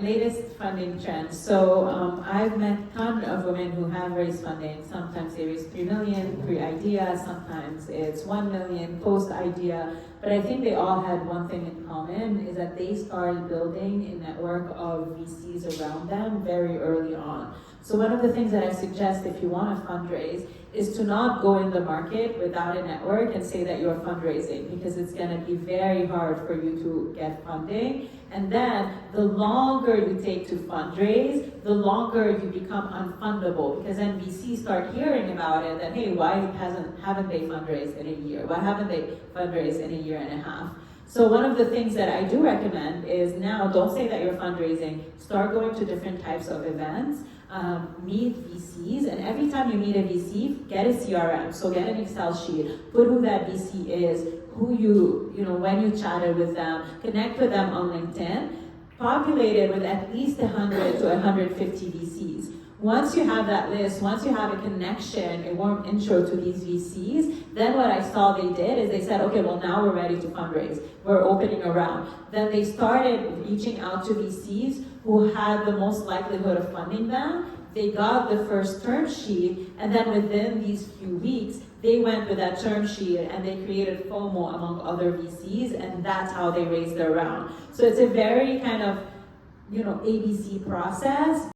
latest funding trends. So I've met a ton of women who have raised funding. Sometimes they raise 3 million pre-idea, sometimes it's 1 million post-idea. But I think they all had one thing in common, is that they started building a network of VCs around them very early on. So one of the things that I suggest if you want to fundraise is to not go in the market without a network and say that you're fundraising, because it's going to be very hard for you to get funding. And then the longer you take to fundraise, the longer you become unfundable, because then VCs start hearing about it, that hey, why haven't they fundraised in a year? Why haven't they fundraised in a year and a half? So one of the things that I do recommend is now, don't say that you're fundraising, start going to different types of events, meet VCs, and every time you meet a VC, get a CRM, so get an Excel sheet, put who that VC is, who when you chatted with them, connect with them on LinkedIn, populate it with at least 100 to 150 VCs. Once you have that list, once you have a connection, a warm intro to these VCs, then what I saw they did is they said, okay, well now we're ready to fundraise. We're opening a round. Then they started reaching out to VCs who had the most likelihood of funding them. They got the first term sheet, and then within these few weeks, they went with that term sheet and they created FOMO among other VCs, and that's how they raised their round. So it's a very kind of, ABC process.